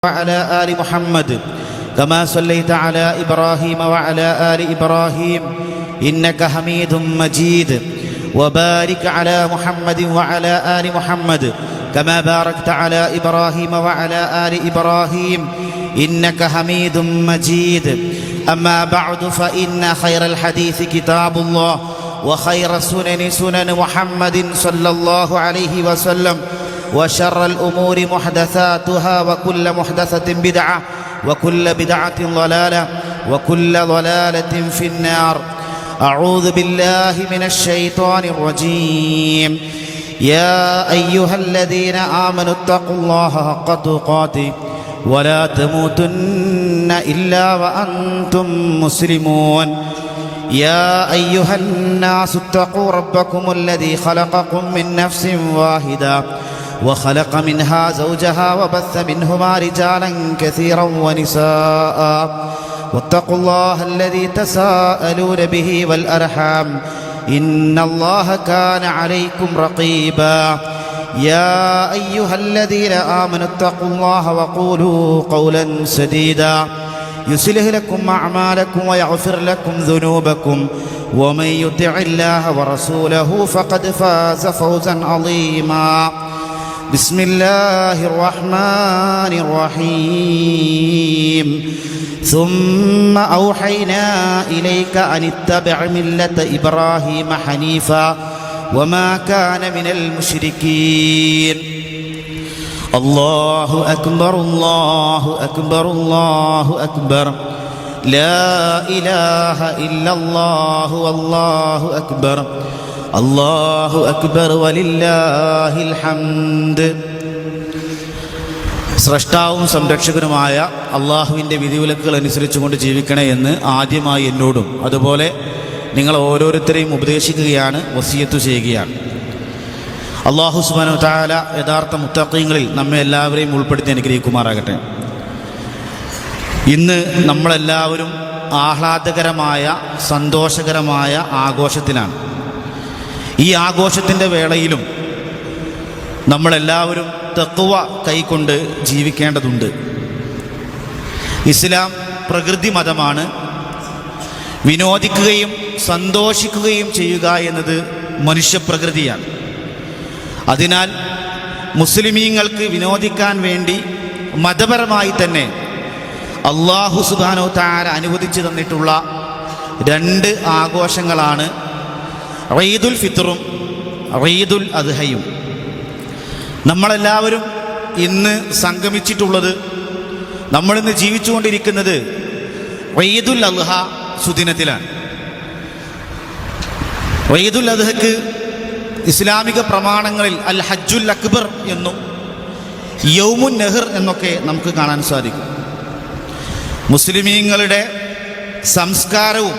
وعلى آل محمد كما صليت على إبراهيم وعلى آل إبراهيم إنك حميد مجيد وبارك على محمد وعلى آل محمد كما باركت على إبراهيم وعلى آل إبراهيم إنك حميد مجيد أما بعد فإن خير الحديث كتاب الله وخير السنن سنن محمد صلى الله عليه وسلم وشر الأمور محدثاتها وكل محدثة بدعة وكل بدعة ضلالة وكل ضلالة في النار. أعوذ بالله من الشيطان الرجيم. يا أيها الذين آمنوا اتقوا الله حق تقاته ولا تموتن إلا وأنتم مسلمون. يا أيها الناس اتقوا ربكم الذي خلقكم من نفس واحدة وخلق منها زوجها وبث منهما رجالا كثيرا ونساء واتقوا الله الذي تساءلون به والأرحام إن الله كان عليكم رقيبا. يا أيها الذين آمنوا اتقوا الله وقولوا قولا سديدا يصلح لكم أعمالكم ويغفر لكم ذنوبكم ومن يطع الله ورسوله فقد فاز فوزا عظيما. بسم الله الرحمن الرحيم. ثم أوحينا إليك أن اتبع ملة إبراهيم حنيفا وما كان من المشركين. الله أكبر الله أكبر الله أكبر لا إله إلا الله والله أكبر അല്ലാഹു അക്ബർ വലില്ലാഹിൽ ഹംദ്. സ്രഷ്ടാവും സംരക്ഷകനുമായ അള്ളാഹുവിൻ്റെ വിധിവിലക്കുകൾ അനുസരിച്ചുകൊണ്ട് ജീവിക്കണേ എന്ന് ആദ്യമായി എന്നോടും അതുപോലെ നിങ്ങൾ ഓരോരുത്തരെയും ഉപദേശിക്കുകയാണ്, വസിയത്ത് ചെയ്യുകയാണ്. അള്ളാഹു സുബ്ഹാനഹു വ തആല യഥാർത്ഥ മുത്തഖീങ്ങളിൽ നമ്മെ എല്ലാവരെയും ഉൾപ്പെടുത്തി അനുഗ്രഹിക്കുമാറാകട്ടെ. ഇന്ന് നമ്മളെല്ലാവരും ആഹ്ലാദകരമായ സന്തോഷകരമായ ആഘോഷത്തിലാണ്. ഈ ആഘോഷത്തിൻ്റെ വേളയിലും നമ്മളെല്ലാവരും തഖ്വ കൈക്കൊണ്ട് ജീവിക്കേണ്ടതുണ്ട്. ഇസ്ലാം പ്രകൃതി മതമാണ്. വിനോദിക്കുകയും സന്തോഷിക്കുകയും ചെയ്യുക എന്നത് മനുഷ്യപ്രകൃതിയാണ്. അതിനാൽ മുസ്ലിമീങ്ങൾക്ക് വിനോദിക്കാൻ വേണ്ടി മതപരമായി തന്നെ അല്ലാഹു സുബ്ഹാനഹു വ തആല അനുവദിച്ചു തന്നിട്ടുള്ള രണ്ട് ആഘോഷങ്ങളാണ് ഈദുൽ ഫിത്റും ഈദുൽ അദ്ഹയും. നമ്മളെല്ലാവരും ഇന്ന് സംഗമിച്ചിട്ടുള്ളത്, നമ്മളിന്ന് ജീവിച്ചുകൊണ്ടിരിക്കുന്നത് ഈദുൽ അദ്ഹ സുദിനത്തിലാണ്. ഈദുൽ അദ്ഹയ്ക്ക് ഇസ്ലാമിക പ്രമാണങ്ങളിൽ അൽ ഹജ്ജുൽ അക്ബർ എന്നും യൗമുൻ നഹർ എന്നൊക്കെ നമുക്ക് കാണാൻ സാധിക്കും. മുസ്ലിമീങ്ങളുടെ സംസ്കാരവും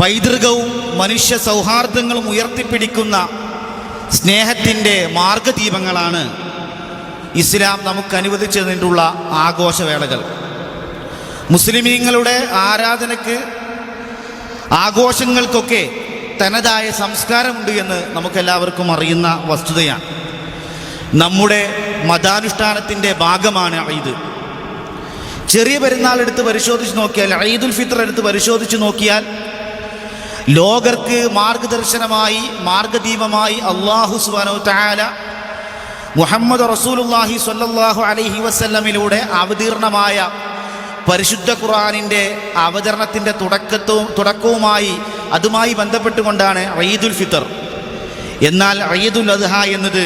പൈതൃകവും മനുഷ്യ സൗഹാർദ്ദങ്ങളും ഉയർത്തിപ്പിടിക്കുന്ന സ്നേഹത്തിൻ്റെ മാർഗദീപങ്ങളാണ് ഇസ്ലാം നമുക്ക് അനുവദിച്ചതിനുള്ള ആഘോഷവേളകൾ. മുസ്ലിമീങ്ങളുടെ ആരാധനയ്ക്ക്, ആഘോഷങ്ങൾക്കൊക്കെ തനതായ സംസ്കാരമുണ്ട് എന്ന് നമുക്കെല്ലാവർക്കും അറിയുന്ന വസ്തുതയാണ്. നമ്മുടെ മതാനുഷ്ഠാനത്തിൻ്റെ ഭാഗമാണ് ഈദ്. ചെറിയ പെരുന്നാൾ എടുത്ത് പരിശോധിച്ച് നോക്കിയാൽ, ഈദുൽ ഫിത്ർ എടുത്ത് പരിശോധിച്ച് നോക്കിയാൽ, ലോകർക്ക് മാർഗദർശനമായി മാർഗദീപമായി അല്ലാഹു സുബ്ഹാനഹു വ തആല മുഹമ്മദ് റസൂലുള്ളാഹി സ്വല്ലല്ലാഹു അലൈഹി വസല്ലമിലൂടെ അവതീർണമായ പരിശുദ്ധ ഖുർആനിൻ്റെ അവതരണത്തിൻ്റെ തുടക്കവുമായി അതുമായി ബന്ധപ്പെട്ടുകൊണ്ടാണ് ഈദുൽ ഫിത്ർ. എന്നാൽ ഈദുൽ അദ്ഹ എന്നത്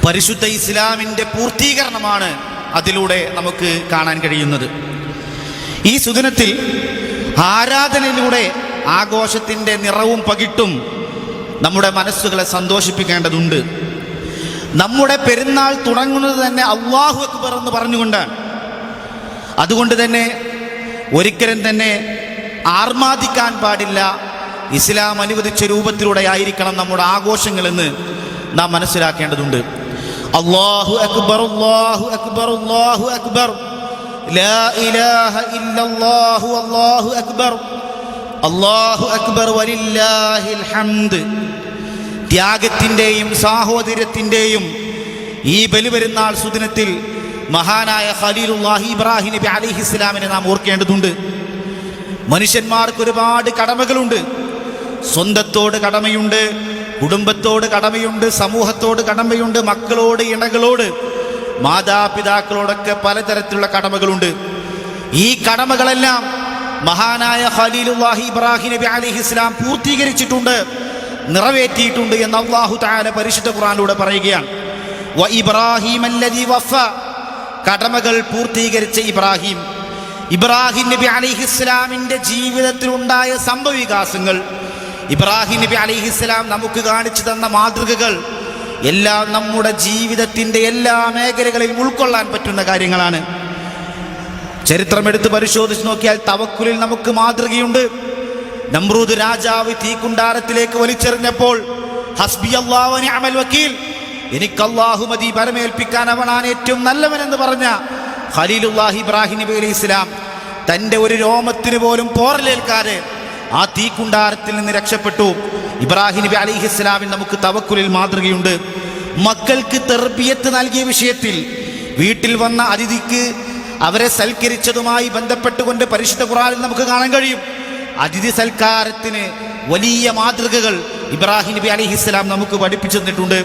പരിശുദ്ധ ഇസ്ലാമിൻ്റെ പൂർത്തീകരണമാണ് അതിലൂടെ നമുക്ക് കാണാൻ കഴിയുന്നത്. ഈ സുദിനത്തിൽ ആരാധനയിലൂടെ ആഘോഷത്തിൻ്റെ നിറവും പകിട്ടും നമ്മുടെ മനസ്സുകളെ സന്തോഷിപ്പിക്കേണ്ടതുണ്ട്. നമ്മുടെ പെരുന്നാൾ തുടങ്ങുന്നത് തന്നെ അല്ലാഹു അക്ബർ എന്ന് പറഞ്ഞുകൊണ്ടാണ്. അതുകൊണ്ട് തന്നെ ഒരിക്കലും തന്നെ ആർമാദിക്കാൻ പാടില്ല. ഇസ്ലാം അനുവദിച്ച രൂപത്തിലൂടെ ആയിരിക്കണം നമ്മുടെ ആഘോഷങ്ങളെന്ന് നാം മനസ്സിലാക്കേണ്ടതുണ്ട്. അല്ലാഹു അക്ബർ അല്ലാഹു അക്ബർ അല്ലാഹു അക്ബർ ലാ ഇലാഹ ഇല്ലല്ലാഹു അല്ലാഹു അക്ബർ അല്ലാഹു അക്ബർ വലില്ലാഹിൽ ഹംദ്. ത്യാഗത്തിൻ്റെയും സാഹോദര്യത്തിൻ്റെയും ഈ ബലിപെരുന്നാൾ സുദിനത്തിൽ മഹാനായ ഖലീലുല്ലാഹി ഇബ്രാഹിം നബി അലൈഹിസ്സലാമിനെ നാം ഓർക്കേണ്ടതുണ്ട്. മനുഷ്യന്മാർക്ക് ഒരുപാട് കടമകളുണ്ട്. സ്വന്തത്തോട് കടമയുണ്ട്, കുടുംബത്തോട് കടമയുണ്ട്, സമൂഹത്തോട് കടമയുണ്ട്, മക്കളോട്, ഇണകളോട്, മാതാപിതാക്കളോടൊക്കെ പലതരത്തിലുള്ള കടമകളുണ്ട്. ഈ കടമകളെല്ലാം മഹാനായ ഖലീലുല്ലാഹി ഇബ്രാഹിം നബി അലൈഹിസ്സലാം പൂർത്തീകരിച്ചിട്ടുണ്ട്, നിറവേറ്റിയിട്ടുണ്ട് എന്ന് അല്ലാഹു തആല പരിശുദ്ധ ഖുർആനിലൂടെ പറയുകയാണ്. വ ഇബ്രാഹിം അല്ലദീ വഫ, കടമകൾ പൂർത്തീകരിച്ച ഇബ്രാഹിം നബി അലൈഹിസ്സലാമിൻ്റെ ജീവിതത്തിലുണ്ടായ സംഭവവികാസങ്ങൾ, ഇബ്രാഹിം നബി അലൈഹിസ്സലാം നമുക്ക് കാണിച്ചു തന്ന മാതൃകകൾ എല്ലാം നമ്മുടെ ജീവിതത്തിൻ്റെ എല്ലാ മേഖലകളിലും ഉൾക്കൊള്ളാൻ പറ്റുന്ന കാര്യങ്ങളാണ്. ചരിത്രമെടുത്ത് പരിശോധിച്ച് നോക്കിയാൽ തവക്കുലിൽ നമുക്ക് മാതൃകയുണ്ട്. നമ്രൂദ് രാജാവ് തീക്കുണ്ടാരത്തിലേക്ക് വലിച്ചെറിഞ്ഞപ്പോൾ ഹസ്ബി അല്ലാഹു വ നിഅമൽ വക്കീൽ, എനിക്ക് അല്ലാഹു മതി, പരമേൽപ്പിക്കാൻ അവനാണ് ഏറ്റവും നല്ലവനെന്ന് പറഞ്ഞ ഖലീലുല്ലാഹി ഇബ്രാഹിം നബി അലൈഹിസ്സലാം തൻ്റെ ഒരു രോമത്തിന് പോലും പോറലേൽക്കാതെ ആ തീക്കുണ്ടാരത്തിൽ നിന്ന് രക്ഷപ്പെട്ടു. ഇബ്രാഹിം നബി അലൈഹിസ്സലാമിന് നമുക്ക് തവക്കുലിൽ മാതൃകയുണ്ട്. മക്കൾക്ക് തർബിയത്ത് നൽകിയ വിഷയത്തിൽ വീട്ടിൽ വന്ന അതിഥിക്ക് അവരെ സൽക്കരിച്ചതുമായി ബന്ധപ്പെട്ടുകൊണ്ട് പരിശുദ്ധ ഖുർആനിൽ നമുക്ക് കാണാൻ കഴിയും. അതിഥി സൽക്കാരത്തിന് വലിയ മാതൃകകൾ ഇബ്രാഹിം നബി അലൈഹിസ്സലാം നമുക്ക് പഠിപ്പിച്ചു തന്നിട്ടുണ്ട്.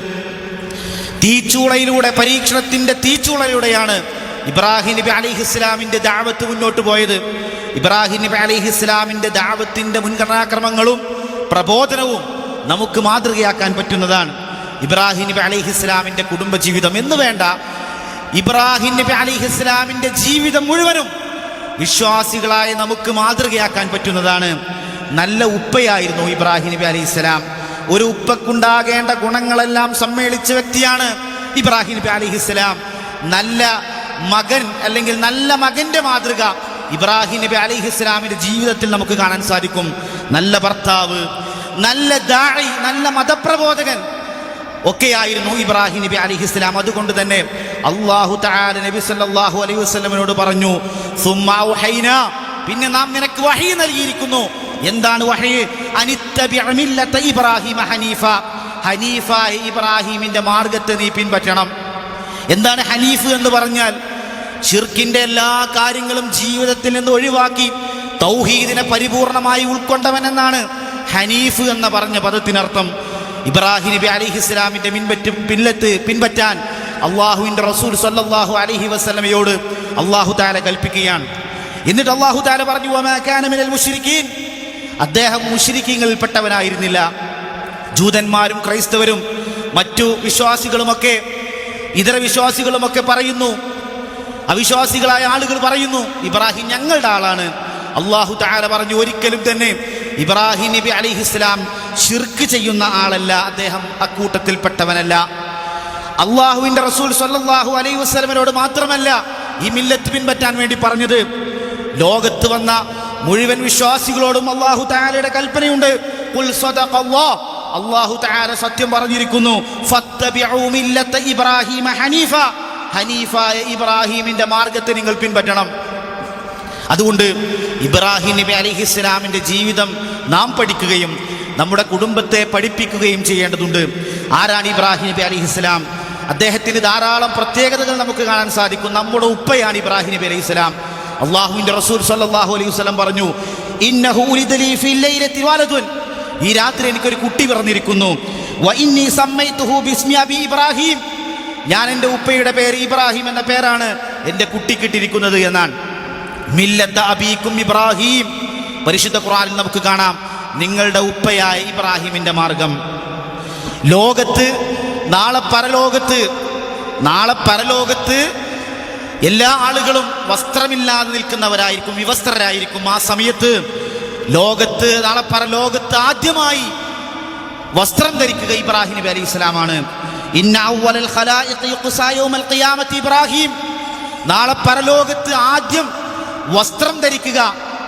തീച്ചൂളയിലൂടെ, പരീക്ഷണത്തിൻ്റെ തീച്ചൂളയിലൂടെയാണ് ഇബ്രാഹിം നബി അലൈഹിസ്സലാമിൻ്റെ ദഅവത്ത് മുന്നോട്ട് പോയത്. ഇബ്രാഹിം നബി അലൈഹിസ്സലാമിൻ്റെ ദഅവത്തിൻ്റെ മുൻഗണനാക്രമങ്ങളും പ്രബോധനവും നമുക്ക് മാതൃകയാക്കാൻ പറ്റുന്നതാണ്. ഇബ്രാഹിം നബി അലൈഹിസ്സലാമിൻ്റെ കുടുംബജീവിതം എന്ന് വേണ്ട, ഇബ്രാഹിം നബി അലൈഹിസ്സലാമിൻ്റെ ജീവിതം മുഴുവനും വിശ്വാസികളായ നമുക്ക് മാതൃകയാക്കാൻ പറ്റുന്നതാണ്. നല്ല ഉപ്പയായിരുന്നു ഇബ്രാഹിം നബി അലൈഹിസ്സലാം. ഒരു ഉപ്പക്കുണ്ടാകേണ്ട ഗുണങ്ങളെല്ലാം സമ്മേളിച്ച വ്യക്തിയാണ് ഇബ്രാഹിം നബി അലൈഹിസ്സലാം. നല്ല മകൻ അല്ലെങ്കിൽ നല്ല മകൻ്റെ മാതൃക ഇബ്രാഹിം നബി അലൈഹിസ്സലാമിൻ്റെ ജീവിതത്തിൽ നമുക്ക് കാണാൻ സാധിക്കും. നല്ല ഭർത്താവ്, നല്ല ദാഇ, നല്ല മതപ്രബോധകൻ ഒക്കെയായിരുന്നു ഇബ്രാഹിം നബി അലൈഹിസ്സലാം. അതുകൊണ്ട് തന്നെ അല്ലാഹു തആല നബി സല്ലല്ലാഹു അലൈഹി വസല്ലമയോട് പറഞ്ഞു, സുമ്മാ വഹൈനാ, പിന്നെ നാം നിനക്ക് വഹി നൽകിയിരിക്കുന്നു. എന്താണ് വഹി? അനിത്തബിഅ മില്ലത ഇബ്രാഹിമ ഹനീഫ, ഹനീഫായ ഇബ്രാഹിമിൻ്റെ മാർഗത്തെ നീ പിൻപറ്റണം. എന്താണ് ഹനീഫ് എന്ന് പറഞ്ഞാൽ? ശിർക്കിൻ്റെ എല്ലാ കാര്യങ്ങളും ജീവിതത്തിൽ നിന്ന് ഒഴിവാക്കി തൗഹീദിനെ പരിപൂർണമായി ഉൾക്കൊണ്ടവൻ എന്നാണ് ഹനീഫ് എന്ന് പറഞ്ഞ പദത്തിനർത്ഥം. ഇബ്രാഹിം നബി അലൈഹിസ്സലാമിൻ്റെ പിൻപറ്റാൻ അള്ളാഹുവിൻ്റെ റസൂൽ സല്ലല്ലാഹു അലൈഹി വസല്ലമയോട് അള്ളാഹു തആല കൽപ്പിക്കുകയാണ്. എന്നിട്ട് അള്ളാഹു തആല പറഞ്ഞു, വമാ കാന മിനൽ മുശ്രിക്കീൻ, അദ്ദേഹം മുശ്രിക്കീങ്ങളിൽപ്പെട്ടവനായിരുന്നില്ല. ജൂതന്മാരും ക്രൈസ്തവരും മറ്റു വിശ്വാസികളുമൊക്കെ, ഇതര വിശ്വാസികളുമൊക്കെ പറയുന്നു, അവിശ്വാസികളായ ആളുകൾ പറയുന്നു, ഇബ്രാഹിം ഞങ്ങളുടെ ആളാണ്. അള്ളാഹു തആല പറഞ്ഞു, ഒരിക്കലും തന്നെ ഇബ്രാഹിം നബി അലൈഹിസ്സലാം ശിർക്ക് ചെയ്യുന്ന ആളല്ല, അദ്ദേഹം അക്കൂട്ടത്തിൽപ്പെട്ടവനല്ല. അള്ളാഹുവിൻ്റെ റസൂൽ സല്ലല്ലാഹു അലൈഹി വസല്ലമയോട് മാത്രമല്ല ഈ മില്ലത്ത് പിൻപറ്റാൻ വേണ്ടി പറഞ്ഞത്, ലോകത്ത് വന്ന മുഴുവൻ വിശ്വാസികളോടും അള്ളാഹു തആലയുടെ കൽപ്പനയുണ്ട്. ഖുൽ സദഖല്ലാഹ്, അള്ളാഹു തആല സത്യം പറഞ്ഞിരിക്കുന്നു. ഫത്തബിഉ മില്ലത ഇബ്രാഹിമ ഹനീഫ, ഹനീഫായ ഇബ്രാഹിമിൻ്റെ മാർഗത്തെ നിങ്ങൾ പിൻപറ്റണം. അതുകൊണ്ട് ഇബ്രാഹിം നബി അലൈഹിസ്സലാമിൻ്റെ ജീവിതം നാം പഠിക്കുകയും നമ്മുടെ കുടുംബത്തെ പഠിപ്പിക്കുകയും ചെയ്യേണ്ടതുണ്ട്. ആരാണ് ഇബ്രാഹിം നബി അലൈഹിസ്സലാം? അദ്ദേഹത്തിന് ധാരാളം പ്രത്യേകതകൾ നമുക്ക് കാണാൻ സാധിക്കും. നമ്മുടെ ഉപ്പയാണ് ഇബ്രാഹിം നബി അലൈഹിസ്സലാം. അള്ളാഹുവിൻ്റെ റസൂൽ സല്ലല്ലാഹു അലൈഹി വസല്ലം പറഞ്ഞു, ഇന്നഹു ഉലിദ ലീ ഫിൽ ലൈലത്തി വലദുൻ, ഈ രാത്രി എനിക്കൊരു കുട്ടി പിറന്നിരിക്കുന്നു. വ ഇന്നി സമ്മൈതുഹു ബിസ്മി അബി ഇബ്രാഹിം, ഞാൻ എൻ്റെ ഉപ്പയുടെ പേര് ഇബ്രാഹിം എന്ന പേരാണ് എൻ്റെ കുട്ടിക്കിട്ടിരിക്കുന്നത് എന്നാണ്. മില്ലത്ത അബീക്കും ഇബ്രാഹിം, പരിശുദ്ധ ഖുർആനിൽ നമുക്ക് കാണാം നിങ്ങളുടെ ഉപ്പയായ ഇബ്രാഹിമിൻ്റെ മാർഗം. ലോകത്ത് നാളെ പരലോകത്ത് എല്ലാ ആളുകളും വസ്ത്രമില്ലാതെ നിൽക്കുന്നവരായിരിക്കും, വിവസ്ത്രരായിരിക്കും. ആ സമയത്ത് ലോകത്ത്, നാളെ പരലോകത്ത് ആദ്യമായി വസ്ത്രം ധരിക്കുക ഇബ്രാഹിം നബി അലൈഹി സ്വലാമാണ്. ഇന്ന അവ്വലൽ ഖലായിഖി യുഖ്സാ യൗമൽ ഖിയാമത്തി ഇബ്രാഹിം, നാളെ പരലോകത്ത് ആദ്യം വസ്ത്രം ധരിക്കുക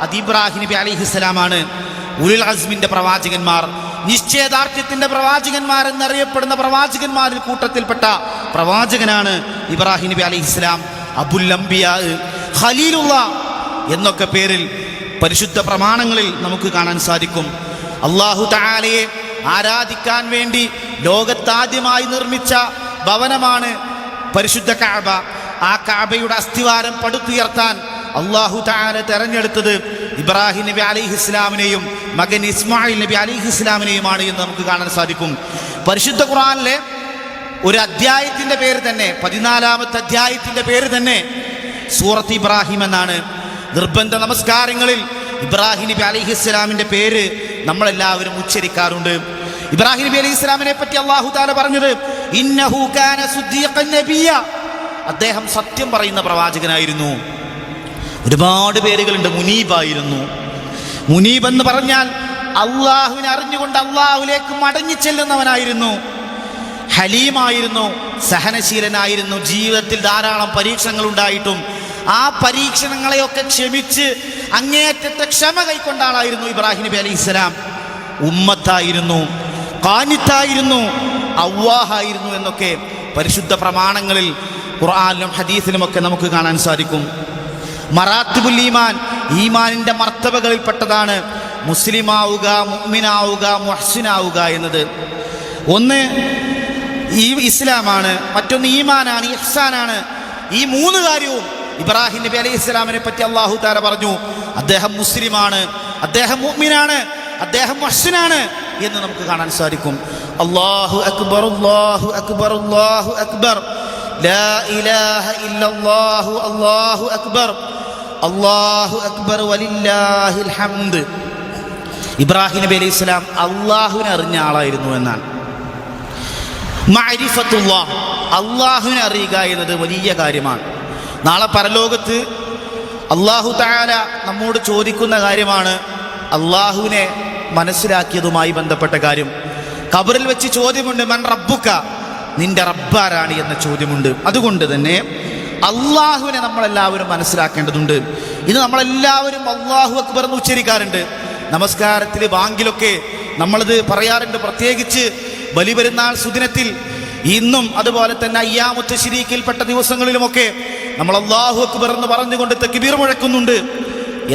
അത് ഇബ്രാഹിം നബി അലൈഹിസ്സലാമാണ്. ഉലുൽ അസ്മിൻ്റെ പ്രവാചകന്മാർ, നിശ്ചയദാർഢ്യത്തിൻ്റെ പ്രവാചകന്മാർ എന്നറിയപ്പെടുന്ന പ്രവാചകന്മാരിൽ കൂട്ടത്തിൽപ്പെട്ട പ്രവാചകനാണ് ഇബ്രാഹിം നബി അലൈഹിസ്സലാം. അബുൽ അംബിയാ, ഖലീലുല്ലാഹ് എന്നൊക്കെ പേരിൽ പരിശുദ്ധ പ്രമാണങ്ങളിൽ നമുക്ക് കാണാൻ സാധിക്കും. അല്ലാഹു തആലയെ ആരാധിക്കാൻ വേണ്ടി ലോകത്താദ്യമായി നിർമ്മിച്ച ഭവനമാണ് പരിശുദ്ധ കഅബ, ആ കഅബയുടെ അസ്ഥിവാരം പടുത്തുയർത്താൻ അല്ലാഹു തആല തെരഞ്ഞെടുത്തത് ഇബ്രാഹിം നബി അലൈഹിസ്സലാമിനെയും മകൻ ഇസ്മായിൽ നബി അലൈഹിസ്സലാമിനെയുമാണ് എന്ന് നമുക്ക് കാണാൻ സാധിക്കും. പരിശുദ്ധ ഖുർആനിലെ ഒരു അധ്യായത്തിൻ്റെ പേര് തന്നെ, 14-ാമത്തെ അധ്യായത്തിൻ്റെ പേര് തന്നെ സൂറത്ത് ഇബ്രാഹിം എന്നാണ്. നിർബന്ധ നമസ്കാരങ്ങളിൽ ഇബ്രാഹിം നബി അലൈഹിസ്സലാമിൻ്റെ പേര് നമ്മളെല്ലാവരും ഉച്ചരിക്കാറുണ്ട്. ഇബ്രാഹിം നബി അലൈഹിസ്സലാമിനെ പറ്റി അല്ലാഹു തആല പറഞ്ഞത് ഇന്നഹു കാന സുദ്ദീഖൻ നബിയ്യ, അദ്ദേഹം സത്യം പറയുന്ന പ്രവാചകനായിരുന്നു. ഒരുപാട് പേരുകളുണ്ട്. മുനീബായിരുന്നു. മുനീബ് എന്ന് പറഞ്ഞാൽ അള്ളാഹുവിനെ അറിഞ്ഞുകൊണ്ട് അള്ളാഹുവിലേക്ക് മടങ്ങി ചെല്ലുന്നവനായിരുന്നു. ഹലീമായിരുന്നു, സഹനശീലനായിരുന്നു. ജീവിതത്തിൽ ധാരാളം പരീക്ഷണങ്ങൾ ഉണ്ടായിട്ടും ആ പരീക്ഷണങ്ങളെയൊക്കെ ക്ഷമിച്ച് അങ്ങേയറ്റത്തെ ക്ഷമ കൈക്കൊണ്ട ആളായിരുന്നു ഇബ്രാഹിം നബി അലൈഹിസ്സലാം. ഉമ്മത്തായിരുന്നു, ഖാനിത്തായിരുന്നു, അവ്വാഹായിരുന്നു എന്നൊക്കെ പരിശുദ്ധ പ്രമാണങ്ങളിൽ ഖുർആനിലും ഹദീസിലുമൊക്കെ നമുക്ക് കാണാൻ സാധിക്കും. മറാത്തിബുൽ ഈമാൻ, ഈമാനിൻ്റെ മർത്തബകളിൽപ്പെട്ടതാണ് മുസ്ലിമാവുക, മുഅ്മിനാവുക, മുഹ്സിനാവുക എന്നത്. ഒന്ന് ഈ ഇസ്ലാമാണ്, മറ്റൊന്ന് ഈമാനാണ്, ഇഹ്സാനാണ്. ഈ മൂന്ന് കാര്യവും ഇബ്രാഹിം നബി അലൈഹിസ്സലാമിനെ പറ്റി അല്ലാഹു തആല പറഞ്ഞു. അദ്ദേഹം മുസ്ലിമാണ്, അദ്ദേഹം മുഅ്മിനാണ്, അദ്ദേഹം മുഹ്സിനാണ് എന്ന് നമുക്ക് കാണാൻ സാധിക്കും. അല്ലാഹു അക്ബർ, അല്ലാഹു അക്ബർ, അല്ലാഹു അക്ബർ, ലാ ഇലാഹ ഇല്ലല്ലാഹു, അല്ലാഹു അക്ബർ, അല്ലാഹു അക്ബർ വലില്ലാഹിൽ ഹംദ്. ഇബ്രാഹിം നബി അലൈഹിസ്സലാം അള്ളാഹുവിനെ അറിഞ്ഞ ആളായിരുന്നു എന്നാണ്. മഅരിഫത്തുല്ലാഹ്, അള്ളാഹുവിനെ അറിയുക എന്നത് വലിയ കാര്യമാണ്. നാളെ പരലോകത്ത് അല്ലാഹു തആല നമ്മോട് ചോദിക്കുന്ന കാര്യമാണ് അള്ളാഹുവിനെ മനസ്സിലാക്കിയതുമായി ബന്ധപ്പെട്ട കാര്യം. ഖബറിൽ വെച്ച് ചോദ്യമുണ്ട്, മൻ റബ്ബുക, നിന്റെ റബ്ബാരാണ് എന്ന ചോദ്യമുണ്ട്. അതുകൊണ്ട് തന്നെ അള്ളാഹുവിനെ നമ്മളെല്ലാവരും മനസ്സിലാക്കേണ്ടതുണ്ട്. ഇത് നമ്മളെല്ലാവരും അല്ലാഹു അക്ബർ എന്ന് ഉച്ചരിക്കാറുണ്ട്. നമസ്കാരത്തിൽ, ബാങ്കിലൊക്കെ നമ്മളത് പറയാറുണ്ട്. പ്രത്യേകിച്ച് ബലിപെരുന്നാൾ സുദിനത്തിൽ, ഇന്നും അതുപോലെ തന്നെ അയ്യാമുത്ത് ശരീക്കിൽപ്പെട്ട ദിവസങ്ങളിലുമൊക്കെ നമ്മൾ അല്ലാഹു അക്ബർ എന്ന് പറഞ്ഞുകൊണ്ട് തക്ബീർ മുഴക്കുന്നുണ്ട്.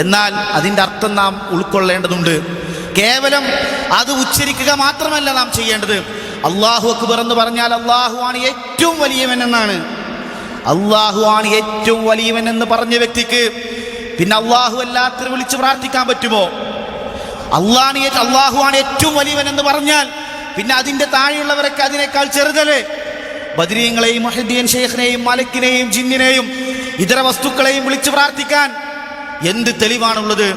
എന്നാൽ അതിൻ്റെ അർത്ഥം നാം ഉൾക്കൊള്ളേണ്ടതുണ്ട്. കേവലം അത് ഉച്ചരിക്കുക മാത്രമല്ല നാം ചെയ്യേണ്ടത്. അല്ലാഹു അക്ബർ എന്ന് പറഞ്ഞാൽ അല്ലാഹു ആണ് ഏറ്റവും വലിയവൻ എന്നാണ്. അല്ലാഹു ആണ് ഏറ്റവും വലിയവൻ എന്ന് പറഞ്ഞ വ്യക്തിക്ക് പിന്നെ അല്ലാഹു അല്ലാത്തവരെ വിളിച്ച് പ്രാർത്ഥിക്കാൻ പറ്റുമോ? അല്ലാഹു ആണ് ഏറ്റവും വലിയവൻ എന്ന് പറഞ്ഞാൽ പിന്നെ അതിൻ്റെ താഴെയുള്ളവരൊക്കെ അതിനേക്കാൾ ചെറുതല്ലേ? ബദരീങ്ങളെയും മുഹദ്ദീൻ ഷെയ്ഖിനെയും മലക്കിനെയും ജിന്നിനെയും ഇതര വസ്തുക്കളെയും വിളിച്ച് പ്രാർത്ഥിക്കാൻ എന്ത് തെളിവാണുള്ളത്?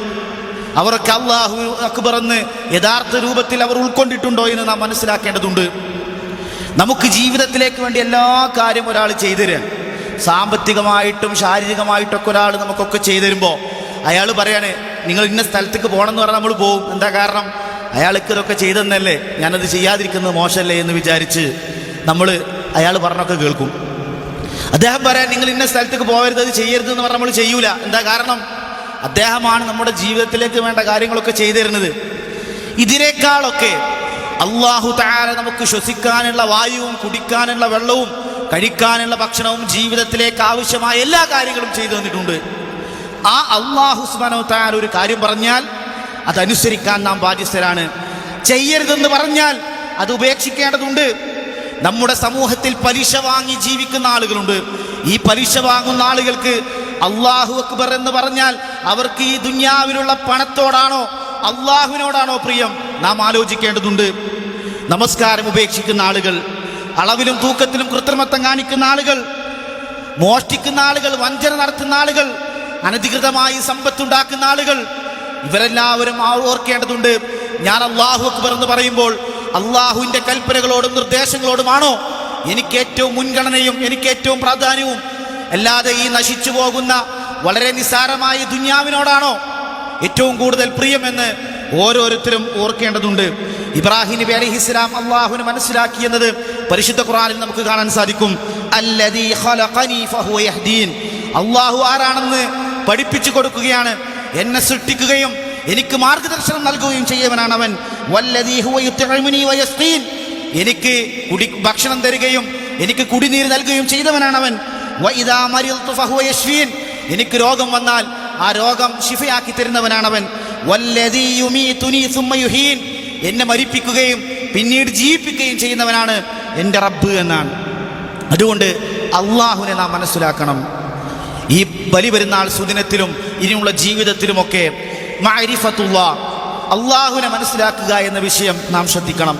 അവരൊക്കെ അല്ലാഹു അക്ബർ എന്ന് യഥാർത്ഥ രൂപത്തിൽ അവർ ഉൾക്കൊണ്ടിട്ടുണ്ടോ എന്ന് നാം മനസ്സിലാക്കേണ്ടതുണ്ട്. നമുക്ക് ജീവിതത്തിലേക്ക് വേണ്ടി എല്ലാ കാര്യവും ഒരാൾ ചെയ്തു തരാൻ, സാമ്പത്തികമായിട്ടും ശാരീരികമായിട്ടൊക്കെ ഒരാൾ നമുക്കൊക്കെ ചെയ്തു തരുമ്പോൾ അയാൾ പറയാണ് നിങ്ങൾ ഇന്ന സ്ഥലത്തേക്ക് പോകണമെന്ന് പറഞ്ഞാൽ നമ്മൾ പോകും. എന്താ കാരണം? അയാൾക്ക് ഇതൊക്കെ ചെയ്തെന്നല്ലേ, ഞാനത് ചെയ്യാതിരിക്കുന്നത് മോശമല്ലേ എന്ന് വിചാരിച്ച് നമ്മൾ അയാൾ പറഞ്ഞൊക്കെ കേൾക്കും. അദ്ദേഹം പറയാൻ നിങ്ങൾ ഇന്ന സ്ഥലത്തേക്ക് പോകരുത്, അത് ചെയ്യരുത് എന്ന് പറഞ്ഞാൽ നമ്മൾ ചെയ്യൂല. എന്താ കാരണം? അദ്ദേഹമാണ് നമ്മുടെ ജീവിതത്തിലേക്ക് വേണ്ട കാര്യങ്ങളൊക്കെ ചെയ്തു തരുന്നത്. ഇതിനേക്കാളൊക്കെ അല്ലാഹു തആല നമുക്ക് ശ്വസിക്കാനുള്ള വായുവും കുടിക്കാനുള്ള വെള്ളവും കഴിക്കാനുള്ള ഭക്ഷണവും ജീവിതത്തിലേക്ക് ആവശ്യമായ എല്ലാ കാര്യങ്ങളും ചെയ്തു തന്നിട്ടുണ്ട്. ആ അല്ലാഹു സുബ്ഹാനഹു വ തആല ഒരു കാര്യം പറഞ്ഞാൽ അതനുസരിക്കാൻ നാം ബാധ്യസ്ഥരാണ്. ചെയ്യരുതെന്ന് പറഞ്ഞാൽ അത് ഉപേക്ഷിക്കേണ്ടതുണ്ട്. നമ്മുടെ സമൂഹത്തിൽ പലിശ വാങ്ങി ജീവിക്കുന്ന ആളുകളുണ്ട്. ഈ പലിശ വാങ്ങുന്ന ആളുകൾക്ക് അല്ലാഹു അക്ബർ എന്ന് പറഞ്ഞാൽ അവർക്ക് ഈ ദുനിയാവിലുള്ള പണത്തോടാണോ അള്ളാഹുവിനോടാണോ പ്രിയം? നാം ആലോചിക്കേണ്ടതുണ്ട്. നമസ്കാരം ഉപേക്ഷിക്കുന്ന ആളുകൾ, അളവിലും തൂക്കത്തിലും കൃത്രിമത്വം കാണിക്കുന്ന ആളുകൾ, മോഷ്ടിക്കുന്ന ആളുകൾ, വഞ്ചന നടത്തുന്ന ആളുകൾ, അനധികൃതമായി സമ്പത്തുണ്ടാക്കുന്ന ആളുകൾ, ഇവരെല്ലാവരും ഓർക്കേണ്ടതുണ്ട്. ഞാൻ അല്ലാഹു അക്ബർ എന്ന് പറയുമ്പോൾ അള്ളാഹുവിൻ്റെ കൽപ്പനകളോടും നിർദ്ദേശങ്ങളോടുമാണോ എനിക്ക് ഏറ്റവും മുൻഗണനയും എനിക്ക് ഏറ്റവും പ്രാധാന്യവും, അല്ലാതെ ഈ നശിച്ചു പോകുന്ന വളരെ നിസ്സാരമായ ദുനിയാവിനോടാണോ ഏറ്റവും കൂടുതൽ പ്രിയമെന്ന് ഓരോരുത്തരും ഓർക്കേണ്ടതുണ്ട്. ഇബ്രാഹിം നബി അലൈഹിസ്സലാം അള്ളാഹുവിനെ മനസ്സിലാക്കിയെന്നത് പരിശുദ്ധ ഖുർആനിൽ നമുക്ക് കാണാൻ സാധിക്കും. അല്ലദീ ഖലഖനി ഫഹുവ യഹ്ദീൻ, അള്ളാഹു ആരാണെന്ന് പഠിപ്പിച്ചു കൊടുക്കുകയാണ്. എന്നെ സൃഷ്ടിക്കുകയും എനിക്ക് മാർഗദർശനം നൽകുകയും ചെയ്യുന്നവനാണ് അവൻ. വല്ലദീ ഹുവ യുത്ഇമുനി വയസ്ഖീൻ, എനിക്ക് ഭക്ഷണം തരികയും എനിക്ക് കുടിനീര് നൽകുകയും ചെയ്തവനാണ് അവൻ. വഇദാ മരിൽതു ഫഹുവ യശ്ഫീൻ, എനിക്ക് രോഗം വന്നാൽ ആ രോഗം ശിഫയാക്കി തരുന്നവനാണ് അവൻ. വല്ലദീ യുമീതുനി സുമ്മ യുഹീൻ, എന്നെ മരിപ്പിക്കുകയും പിന്നീട് ജീവിപ്പിക്കുകയും ചെയ്യുന്നവനാണ് എൻ്റെ റബ്ബ് എന്നാണ്. അതുകൊണ്ട് അള്ളാഹുവിനെ നാം മനസ്സിലാക്കണം. ഈ ബലി പെരുന്നാൾ സുദിനത്തിലും ഇനിയുള്ള ജീവിതത്തിലുമൊക്കെ മഅരിഫത്തുല്ലാഹ്, അള്ളാഹുവിനെ മനസ്സിലാക്കുക എന്ന വിഷയം നാം ശ്രദ്ധിക്കണം.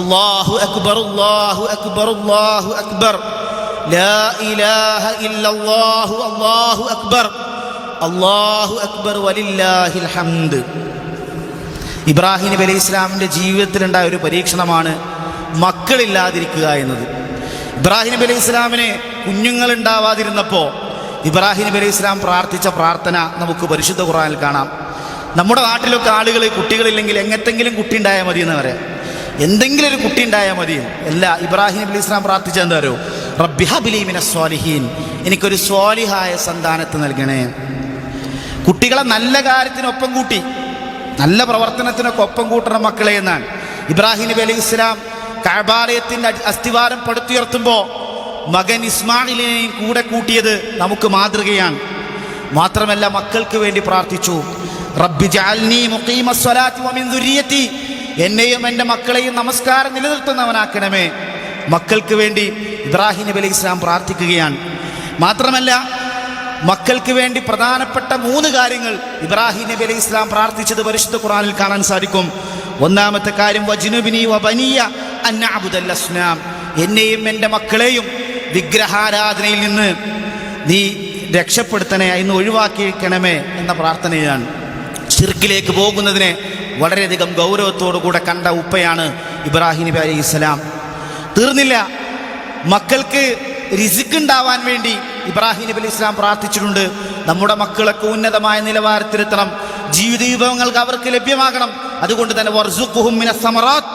അല്ലാഹു അക്ബർ, അല്ലാഹു അക്ബർ, അല്ലാഹു അക്ബർ, ലാ ഇലാഹ ഇല്ലല്ലാഹു, അല്ലാഹു അക്ബർ, അല്ലാഹു അക്ബർ വലില്ലാഹിൽ ഹംദ്. ഇബ്രാഹിം നബി അലൈഹി ഇസ്ലാമിൻ്റെ ജീവിതത്തിലുണ്ടായ ഒരു പരീക്ഷണമാണ് മക്കളില്ലാതിരിക്കുക എന്നത്. ഇബ്രാഹിം നബി അലൈഹി ഇസ്ലാമിന് കുഞ്ഞുങ്ങളുണ്ടാവാതിരുന്നപ്പോൾ ഇബ്രാഹിം നബി അലൈഹി ഇസ്ലാം പ്രാർത്ഥിച്ച പ്രാർത്ഥന നമുക്ക് പരിശുദ്ധ ഖുർആനിൽ കാണാം. നമ്മുടെ നാട്ടിലൊക്കെ ആളുകൾ കുട്ടികളില്ലെങ്കിൽ എങ്ങനത്തെങ്കിലും കുട്ടി ഉണ്ടായാൽ മതി എന്ന് പറയാം, എന്തെങ്കിലും ഒരു കുട്ടി ഉണ്ടായാൽ മതി. അല്ല, ഇബ്രാഹിം നബി അലൈഹി ഇസ്ലാം പ്രാർത്ഥിച്ച എന്താ അറിയോ? റബ്ബി ഹബ്ലി മിനസ് സ്വാലിഹീൻ, എനിക്കൊരു സ്വാലിഹായ സന്താനത്തെ നൽകണേ. കുട്ടികളെ നല്ല കാര്യത്തിനൊപ്പം കൂട്ടി, നല്ല പ്രവർത്തനത്തിനൊക്കെ ഒപ്പം കൂട്ടണം മക്കളെ എന്നാണ്. ഇബ്രാഹിം നബി അലൈഹി ഇസ്ലാം കഅബാലയത്തിൻ്റെ അസ്ഥിവാരം പടുത്തുയർത്തുമ്പോൾ മകൻ ഇസ്മായിലിനെയും കൂടെ കൂട്ടിയത് നമുക്ക് മാതൃകയാണ്. മാത്രമല്ല മക്കൾക്ക് വേണ്ടി പ്രാർത്ഥിച്ചു, റബ്ബി ജഅൽനി മുഖീമസ്സലാത്തി വമിൻ ദുരിയത്തി, എന്നെയും എൻ്റെ മക്കളെയും നമസ്കാരം നിലനിർത്തുന്നവനാക്കണമേ. മക്കൾക്ക് വേണ്ടി ഇബ്രാഹിം നബി അലൈഹി ഇസ്ലാം പ്രാർത്ഥിക്കുകയാണ്. മാത്രമല്ല മക്കൾക്ക് വേണ്ടി പ്രധാനപ്പെട്ട 3 കാര്യങ്ങൾ ഇബ്രാഹിം നബി അലൈഹി ഇസ്ലാം പ്രാർത്ഥിച്ചത് പരിശുദ്ധ ഖുർആനിൽ കാണാൻ സാധിക്കും. ഒന്നാമത്തെ കാര്യം വജ്നുബ്നി വബനിയ അൻ നഅബുദൽ അസ്നാം, എന്നെയും എൻ്റെ മക്കളെയും വിഗ്രഹാരാധനയിൽ നിന്ന് നീ രക്ഷപ്പെടുത്തണേ, ഇന്ന് ഒഴിവാക്കിയിരിക്കണമേ എന്ന പ്രാർത്ഥനയാണ്. ശിർക്കിലേക്ക് പോകുന്നതിനെ വളരെയധികം ഗൗരവത്തോടു കൂടെ കണ്ട ഉപ്പയാണ് ഇബ്രാഹിം നബി അലൈഹി ഇസ്ലാം. തീർന്നില്ല, മക്കൾക്ക് റിസ്ക് ഉണ്ടാവാൻ വേണ്ടി ഇബ്രാഹിം നബി അലൈഹി ഇസ്ലാം പ്രാർത്ഥിച്ചിട്ടുണ്ട്. നമ്മുടെ മക്കളൊക്കെ ഉന്നതമായ നിലവാരത്തിലെത്തണം, ജീവിത വിഭവങ്ങൾക്ക് അവർക്ക് ലഭ്യമാകണം. അതുകൊണ്ട് തന്നെ വർസുഖുഹും മിനസ് സമറാത്ത്,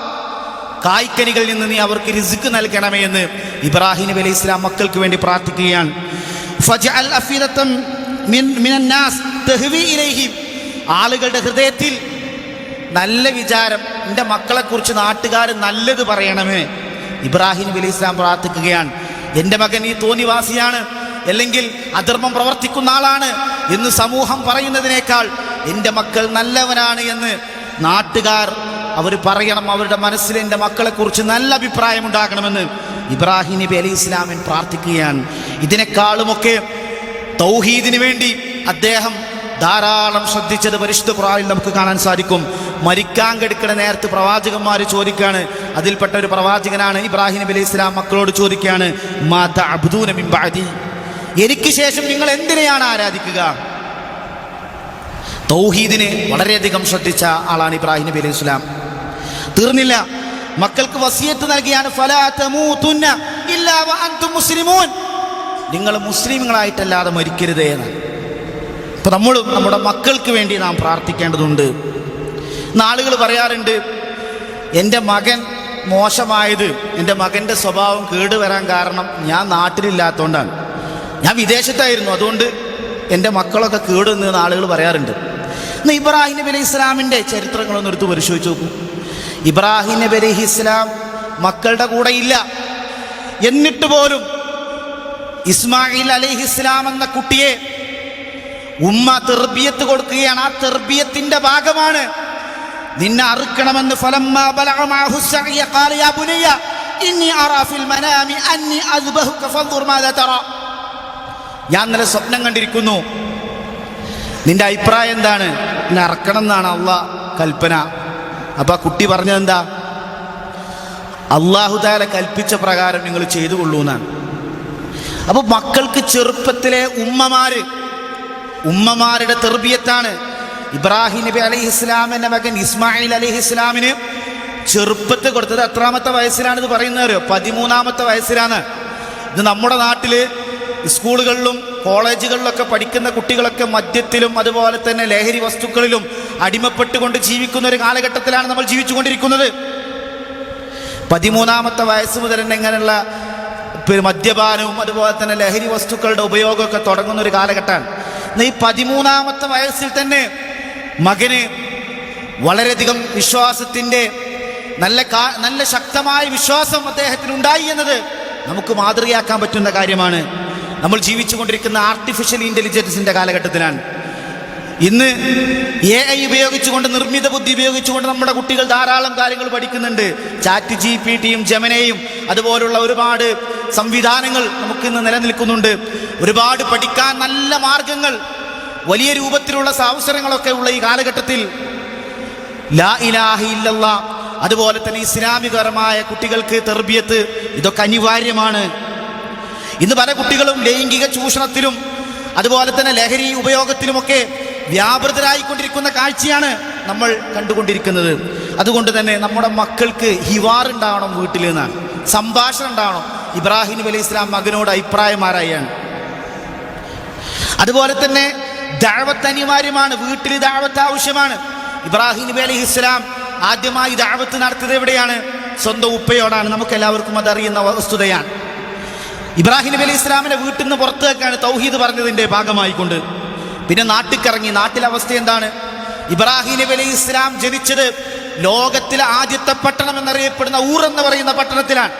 കായ്ക്കനികളിൽ നിന്ന് നീ അവർക്ക് റിസ്ക് നൽകണമേ എന്ന് ഇബ്രാഹിം നബി അലൈഹി ഇസ്ലാം മക്കൾക്ക് വേണ്ടി പ്രാർത്ഥിക്കുകയാണ്. ഫജഅൽ അഫീദതൻ മിനൻ നാസ് തഹ്വി ഇലൈഹിം, ആളുകളുടെ ഹൃദയത്തിൽ നല്ല വിചാരം, എൻ്റെ മക്കളെക്കുറിച്ച് നാട്ടുകാർ നല്ലത് പറയണമേ. ഇബ്രാഹിം നബി അലൈഹി ഇസ്ലാം പ്രാർത്ഥിക്കുകയാണ്, എൻ്റെ മകൻ ഈ തോന്നിവാസിയാണ്, അല്ലെങ്കിൽ അധർമ്മം പ്രവർത്തിക്കുന്ന ആളാണ് എന്ന് സമൂഹം പറയുന്നതിനേക്കാൾ എൻ്റെ മക്കൾ നല്ലവനാണ് എന്ന് നാട്ടുകാർ അവർ പറയണം, അവരുടെ മനസ്സിൽ എൻ്റെ മക്കളെക്കുറിച്ച് നല്ല അഭിപ്രായം ഉണ്ടാകണമെന്ന് ഇബ്രാഹിം നബി അലൈഹി ഇസ്ലാമിൻ പ്രാർത്ഥിക്കുകയാണ്. ഇതിനേക്കാളുമൊക്കെ തൗഹീദിന് വേണ്ടി അദ്ദേഹം ധാരാളം ശ്രദ്ധിച്ചത് പരിശുദ്ധ ഖുർആനിൽ നമുക്ക് കാണാൻ സാധിക്കും. മരിക്കാൻ കിടക്കുന്ന നേരത്ത് പ്രവാചകന്മാർ ചോദിക്കുകയാണ്, അതിൽപ്പെട്ട ഒരു പ്രവാചകനാണ് ഇബ്രാഹിം നബി അലൈഹി ഇസ്ലാം മക്കളോട് ചോദിക്കുകയാണ്, മാ തഅബ്ദൂന മിൻ ബഅദി, എനിക്ക് ശേഷം നിങ്ങൾ എന്തിനെയാണ് ആരാധിക്കുക? തൗഹീദിനെ വളരെയധികം ശ്രദ്ധിച്ച ആളാണ് ഇബ്രാഹിം നബി അലൈഹി ഇസ്ലാം. തീർന്നില്ല, മക്കൾക്ക് വസിയത്ത് നൽകിയാണ്, ഫലാ തമൂതുന്ന ഇല്ലാ വഅൻതും മുസ്ലിമൂൻ, നിങ്ങൾ മുസ്ലിമുകളായിട്ടല്ലാതെ മരിക്കരുതേ എന്ന്. അപ്പോൾ നമ്മളും നമ്മുടെ മക്കൾക്ക് വേണ്ടി നാം പ്രാർത്ഥിക്കേണ്ടതുണ്ട്. ആളുകൾ പറയാറുണ്ട്, എൻ്റെ മകൻ മോശമായത്, എൻ്റെ മകൻ്റെ സ്വഭാവം കേടുവരാൻ കാരണം ഞാൻ നാട്ടിലില്ലാത്തതുകൊണ്ടാണ്, ഞാൻ വിദേശത്തായിരുന്നു, അതുകൊണ്ട് എൻ്റെ മക്കളൊക്കെ കേടുവെന്ന് ആളുകൾ പറയാറുണ്ട്. എന്നാൽ ഇബ്രാഹിം നബി അലൈഹി ഇസ്ലാമിൻ്റെ ചരിത്രങ്ങളൊന്നും എടുത്ത് പരിശോധിച്ച് നോക്കൂ. ഇബ്രാഹിം നബി അലൈഹി ഇസ്ലാം മക്കളുടെ കൂടെ ഇല്ല, എന്നിട്ട് പോലും ഇസ്മായിൽ അലൈഹി ഇസ്ലാം എന്ന കുട്ടിയെ ഉമ്മ തെർബിയത്ത് കൊടുക്കുകയാണ്. ആ തെർബിയത്തിന്റെ ഭാഗമാണ് നിന്നെ അറുക്കണമെന്ന്. ഫലമ്മാ ബലഗ മഅഹു സഅയ ഖാല യാ ബുനയ്യ ഇന്നി അറാ ഫിൽ മനാമി അന്നി അദ്ബഹുക ഫൻദുർ മാദാ തറാ, ഞാൻ ഇന്നലെ സ്വപ്നം കണ്ടിരിക്കുന്നു, നിന്റെ അഭിപ്രായം എന്താണ്? എന്നെ അറക്കണം എന്നാണ് അള്ളാഹ് കൽപ്പന. അപ്പോൾ ആ കുട്ടി പറഞ്ഞതെന്താ? അല്ലാഹു തആല കൽപ്പിച്ച പ്രകാരം നിങ്ങൾ ചെയ്തു കൊള്ളൂ എന്നാണ്. അപ്പോൾ മക്കൾക്ക് ചെറുപ്പത്തിലെ ഉമ്മമാരുടെ തെർബിയത്താണ്. ഇബ്രാഹിം നബി അലൈഹി ഇസ്ലാമിൻ്റെ മകൻ ഇസ്മായിൽ അലൈഹി ഇസ്ലാമിന് ചെറുപ്പത്തിൽ കൊടുത്തത് എത്രാമത്തെ വയസ്സിലാണിത് പറയുന്നവരോ? 13-ാമത്തെ വയസ്സിലാണ്. ഇത് നമ്മുടെ നാട്ടിൽ സ്കൂളുകളിലും കോളേജുകളിലൊക്കെ പഠിക്കുന്ന കുട്ടികളൊക്കെ മദ്യത്തിലും അതുപോലെ തന്നെ ലഹരി വസ്തുക്കളിലും അടിമപ്പെട്ടുകൊണ്ട് ജീവിക്കുന്ന ഒരു കാലഘട്ടത്തിലാണ് നമ്മൾ ജീവിച്ചുകൊണ്ടിരിക്കുന്നത്. 13-ാമത്തെ വയസ്സ് മുതൽ തന്നെ ഇങ്ങനെയുള്ള മദ്യപാനവും അതുപോലെ തന്നെ ലഹരി വസ്തുക്കളുടെ ഉപയോഗമൊക്കെ തുടങ്ങുന്ന ഒരു കാലഘട്ടമാണ്. ഈ 13-ാമത്തെ വയസ്സിൽ തന്നെ മകന് വളരെയധികം വിശ്വാസത്തിൻ്റെ നല്ല ശക്തമായ വിശ്വാസം അദ്ദേഹത്തിന് ഉണ്ടായി എന്നത് നമുക്ക് മാതൃകയാക്കാൻ പറ്റുന്ന കാര്യമാണ്. നമ്മൾ ജീവിച്ചു കൊണ്ടിരിക്കുന്ന ആർട്ടിഫിഷ്യൽ ഇൻ്റലിജൻസിൻ്റെ കാലഘട്ടത്തിലാണ്. ഇന്ന് AI ഉപയോഗിച്ചുകൊണ്ട്, നിർമ്മിത ബുദ്ധി ഉപയോഗിച്ചുകൊണ്ട് നമ്മുടെ കുട്ടികൾ ധാരാളം കാര്യങ്ങൾ പഠിക്കുന്നുണ്ട്. ചാറ്റ് GPT യും ജെമിനിയും അതുപോലുള്ള ഒരുപാട് സംവിധാനങ്ങൾ നമുക്കിന്ന് നിലനിൽക്കുന്നുണ്ട്. ഒരുപാട് പഠിക്കാൻ നല്ല മാർഗങ്ങൾ, വലിയ രൂപത്തിലുള്ള അവസരങ്ങളൊക്കെ ഉള്ള ഈ കാലഘട്ടത്തിൽ ലാ ഇലാഹ ഇല്ലല്ലാഹ്, അതുപോലെ തന്നെ ഇസ്ലാമികപരമായ കുട്ടികൾക്ക് തർബിയത്ത്, ഇതൊക്കെ അനിവാര്യമാണ്. ഇന്ന് പല കുട്ടികളും ലൈംഗിക ചൂഷണത്തിലും അതുപോലെ തന്നെ ലഹരി ഉപയോഗത്തിലുമൊക്കെ വ്യാപൃതരായിക്കൊണ്ടിരിക്കുന്ന കാഴ്ചയാണ് നമ്മൾ കണ്ടുകൊണ്ടിരിക്കുന്നത്. അതുകൊണ്ട് തന്നെ നമ്മുടെ മക്കൾക്ക് ഹിവാർ ഉണ്ടാവണം, വീട്ടിൽ നിന്നാണ് സംഭാഷണം ഉണ്ടാവണം. ഇബ്രാഹിം നബി അലൈഹി ഇസ്ലാം മകനോട് അഭിപ്രായമാരായാണ്. അതുപോലെ തന്നെ ദഅവത്ത് അനിവാര്യമാണ്, വീട്ടിൽ ദഅവത്ത് ആവശ്യമാണ്. ഇബ്രാഹിം നബി അലൈഹി ഇസ്ലാം ആദ്യമായി ദഅവത്ത് നടത്തിയത് എവിടെയാണ്? സ്വന്തം ഉപ്പയോടാണ്. നമുക്ക് എല്ലാവർക്കും അതറിയുന്ന വസ്തുതയാണ്. ഇബ്രാഹിം നബി അലൈഹി ഇസ്ലാമിനെ വീട്ടിൽ നിന്ന് പുറത്തേക്കാണ് തൗഹീദ് പറഞ്ഞതിൻ്റെ ഭാഗമായിക്കൊണ്ട്. പിന്നെ നാട്ടിലിറങ്ങി. നാട്ടിലെ അവസ്ഥ എന്താണ്? ഇബ്രാഹിം നബി അലൈഹി ഇസ്ലാം ജനിച്ചത് ലോകത്തിലെ ആദ്യത്തെ പട്ടണം എന്നറിയപ്പെടുന്ന ഊർ എന്ന് പറയുന്ന പട്ടണത്തിലാണ്.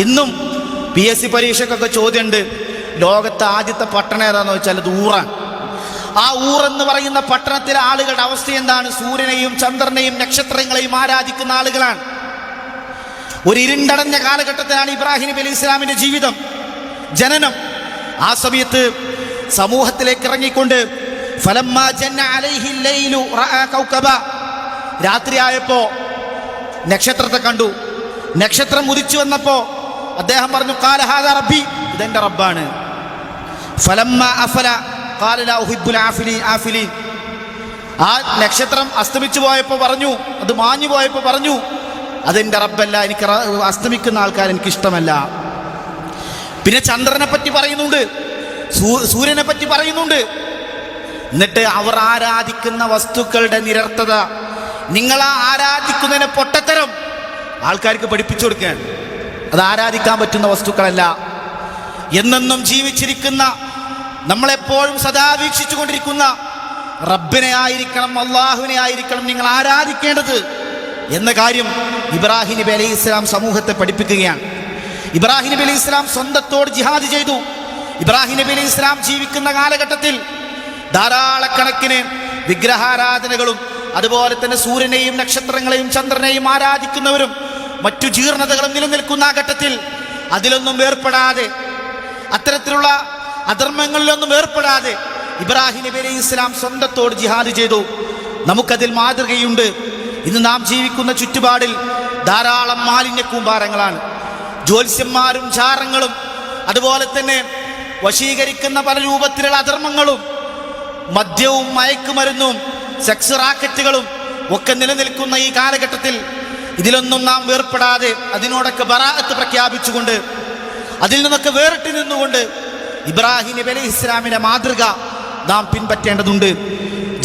ഇന്നും PSC പരീക്ഷയ്ക്കൊക്കെ ചോദ്യമുണ്ട്, ലോകത്തെ ആദ്യത്തെ പട്ടണം ഏതാന്ന് വെച്ചാൽ അത് ഊറാണ്. ആ ഊർ എന്ന് പറയുന്ന പട്ടണത്തിലെ ആളുകളുടെ അവസ്ഥ എന്താണ്? സൂര്യനെയും ചന്ദ്രനെയും നക്ഷത്രങ്ങളെയും ആരാധിക്കുന്ന ആളുകളാണ്. ഒരു ഇരുണ്ടടഞ്ഞ കാലഘട്ടത്തിലാണ് ഇബ്രാഹിം നബി അലൈഹി ഇസ്ലാമിന്റെ ജീവിതം, ജനനം. ആ സമയത്ത് സമൂഹത്തിലേക്ക് ഇറങ്ങിക്കൊണ്ട് ഫലമ്മാ ജന്ന അലൈഹി ലൈലു റഅ കൗകബ, രാത്രിയായപ്പോ നക്ഷത്രത്തെ കണ്ടു. നക്ഷത്രം ഉദിച്ചു വന്നപ്പോ അദ്ദേഹം പറഞ്ഞു, ഖാല ഹാദാ റബ്ബി, ഇതെന്റെ റബ്ബാണ്. ഫലമ്മാ അഫല ഖാല ലാ ഉഹിബ്ബുൽ ആഫിലീൻ, ആ നക്ഷത്രം അസ്തമിച്ചു പോയപ്പോൾ പറഞ്ഞു, അത് മാഞ്ഞു പോയപ്പോൾ പറഞ്ഞു, അതെന്റെ റബ്ബല്ല, എനിക്ക് അസ്തമിക്കുന്ന ആൾക്കാർ എനിക്ക് ഇഷ്ടമല്ല. പിന്നെ ചന്ദ്രനെ പറ്റി പറയുന്നുണ്ട്, സൂര്യനെ പറ്റി പറയുന്നുണ്ട്. എന്നിട്ട് അവർ ആരാധിക്കുന്ന വസ്തുക്കളുടെ നിരർത്ഥത, നിങ്ങൾ ആരാധിക്കുന്നതിനെ പൊട്ടത്തരം ആൾക്കാർക്ക് പഠിപ്പിച്ചു കൊടുക്കാൻ. അത് ആരാധിക്കാൻ പറ്റുന്ന വസ്തുക്കളല്ല. എന്നെന്നും ജീവിച്ചിരിക്കുന്ന, നമ്മളെപ്പോഴും സദാ വീക്ഷിച്ചു കൊണ്ടിരിക്കുന്ന റബ്ബിനെ ആയിരിക്കണം, അള്ളാഹുവിനെ ആയിരിക്കണം നിങ്ങൾ ആരാധിക്കേണ്ടത് എന്ന കാര്യം ഇബ്രാഹിം നബി അലൈഹി ഇസ്ലാം സമൂഹത്തെ പഠിപ്പിക്കുകയാണ്. ഇബ്രാഹിം നബി അലൈഹി ഇസ്ലാം സ്വന്തത്തോട് ജിഹാദ് ചെയ്തു. ഇബ്രാഹിം നബി അലൈഹി ഇസ്ലാം ജീവിക്കുന്ന കാലഘട്ടത്തിൽ ധാരാളക്കണക്കിന് വിഗ്രഹാരാധനകളും അതുപോലെ തന്നെ സൂര്യനെയും നക്ഷത്രങ്ങളെയും ചന്ദ്രനെയും ആരാധിക്കുന്നവരും മറ്റു ജീർണതകളും നിലനിൽക്കുന്ന ആ ഘട്ടത്തിൽ അതിലൊന്നും ഏർപ്പെടാതെ, അത്തരത്തിലുള്ള അധർമ്മങ്ങളിലൊന്നും ഏർപ്പെടാതെ ഇബ്രാഹിം നബി അലൈഹി ഇസ്ലാം സ്വന്തത്തോട് ജിഹാദ് ചെയ്തു. നമുക്കതിൽ മാതൃകയുണ്ട്. ഇന്ന് നാം ജീവിക്കുന്ന ചുറ്റുപാടിൽ ധാരാളം മാലിന്യ കൂമ്പാരങ്ങളാണ്. ജ്യോത്സ്യന്മാരും ചാരങ്ങളും അതുപോലെ തന്നെ വശീകരിക്കുന്ന പല രൂപത്തിലുള്ള അധർമ്മങ്ങളും, മദ്യവും മയക്കുമരുന്നും സെക്സ് റാക്കറ്റുകളും ഒക്കെ നിലനിൽക്കുന്ന ഈ കാലഘട്ടത്തിൽ ഇതിലൊന്നും നാം വേർപ്പെടാതെ അതിനോടൊക്കെ ബറാഅത്ത് പ്രഖ്യാപിച്ചുകൊണ്ട് അതിൽ നിന്നൊക്കെ വേറിട്ട് നിന്നുകൊണ്ട് ഇബ്രാഹിം നബി അലൈഹി ഇസ്ലാമിന്റെ മാതൃക നാം പിൻപറ്റേണ്ടതുണ്ട്.